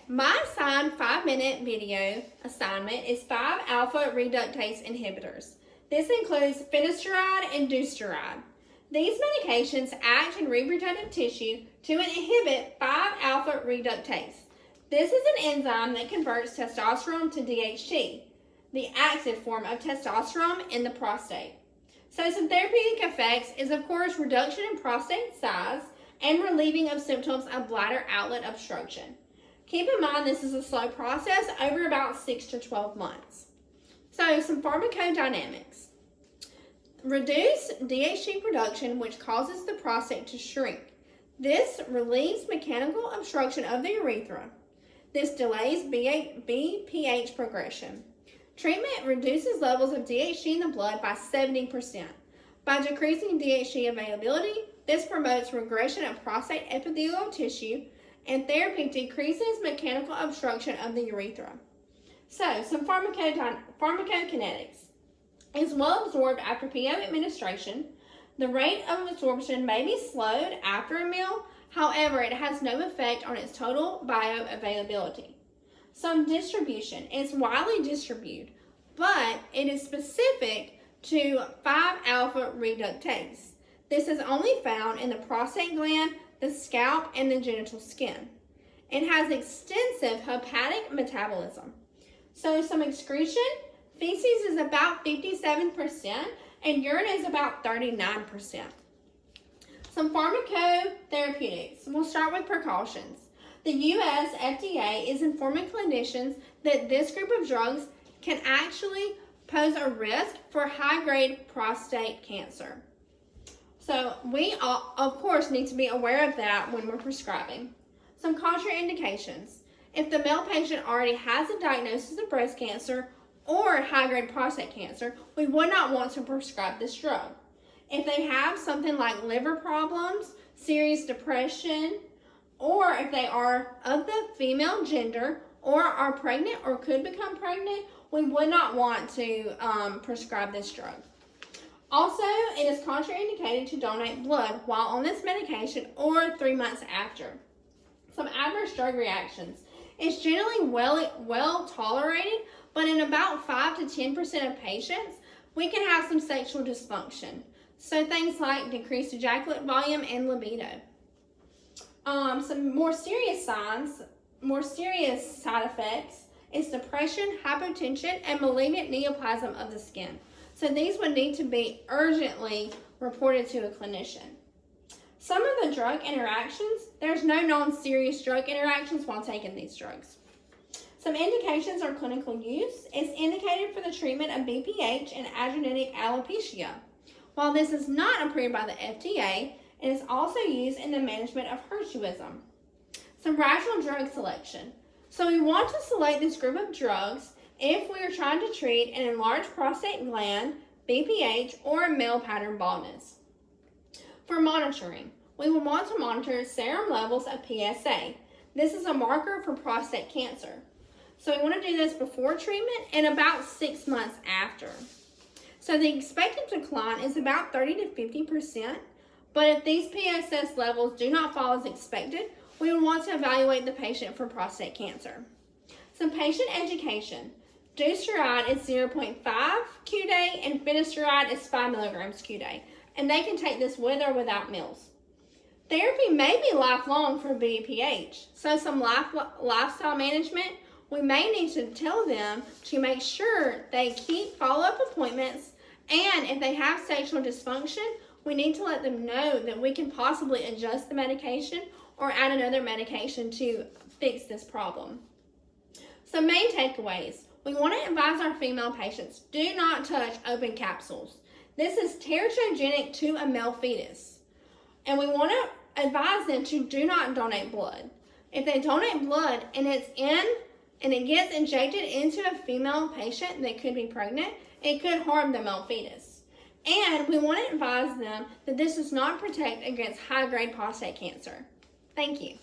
my assigned 5-minute video assignment is 5-alpha reductase inhibitors. This includes finasteride and deusteride. These medications act in reproductive tissue to inhibit 5-alpha reductase. This is an enzyme that converts testosterone to DHT, the active form of testosterone in the prostate. So some therapeutic effects is, of course, reduction in prostate size and relieving of symptoms of bladder outlet obstruction. Keep in mind this is a slow process over about 6 to 12 months. So some pharmacodynamics. Reduce DHT production, which causes the prostate to shrink. This relieves mechanical obstruction of the urethra. This delays BPH progression. Treatment reduces levels of DHT in the blood by 70%. By decreasing DHT availability, this promotes regression of prostate epithelial tissue, and therapy decreases mechanical obstruction of the urethra. So, some pharmacokinetics. It's well absorbed after PO administration. The rate of absorption may be slowed after a meal, however, it has no effect on its total bioavailability. Some distribution. It's widely distributed, but it is specific to 5-alpha reductase. This is only found in the prostate gland, the scalp, and the genital skin. It has extensive hepatic metabolism. So some excretion, feces is about 57% and urine is about 39%. Some pharmacotherapeutics. We'll start with precautions. The U.S. FDA is informing clinicians that this group of drugs can actually pose a risk for high-grade prostate cancer. So we, of course, need to be aware of that when we're prescribing. Some contraindications. If the male patient already has a diagnosis of breast cancer or high-grade prostate cancer, we would not want to prescribe this drug. If they have something like liver problems, serious depression, or if they are of the female gender or are pregnant or could become pregnant, we would not want to prescribe this drug. Also, it is contraindicated to donate blood while on this medication or 3 months after. Some adverse drug reactions. It's generally well tolerated, but in about 5 to 10% of patients, we can have some sexual dysfunction. So things like decreased ejaculate volume and libido. Some more serious side effects is depression, hypotension, and malignant neoplasm of the skin. So these would need to be urgently reported to a clinician. Some of the drug interactions, there's no known serious drug interactions while taking these drugs. Some indications are clinical use. It's indicated for the treatment of BPH and androgenetic alopecia. While this is not approved by the FDA, it is also used in the management of hirsutism. Some rational drug selection. So we want to select this group of drugs if we are trying to treat an enlarged prostate gland, BPH, or male pattern baldness. For monitoring, we will want to monitor serum levels of PSA. This is a marker for prostate cancer. So we want to do this before treatment and about 6 months after. So the expected decline is about 30 to 50%, but if these PSS levels do not fall as expected, we would want to evaluate the patient for prostate cancer. Some patient education. Deusteride is 0.5 Q-day and finasteride is 5 milligrams Q-day, and they can take this with or without meals. Therapy may be lifelong for BPH, so some lifestyle management, we may need to tell them to make sure they keep follow-up appointments, and if they have sexual dysfunction, we need to let them know that we can possibly adjust the medication or add another medication to fix this problem. Some main takeaways. We want to advise our female patients, do not touch open capsules. This is teratogenic to a male fetus. And we want to advise them to do not donate blood. If they donate blood and it gets injected into a female patient that could be pregnant, it could harm the male fetus. And we want to advise them that this does not protect against high-grade prostate cancer. Thank you.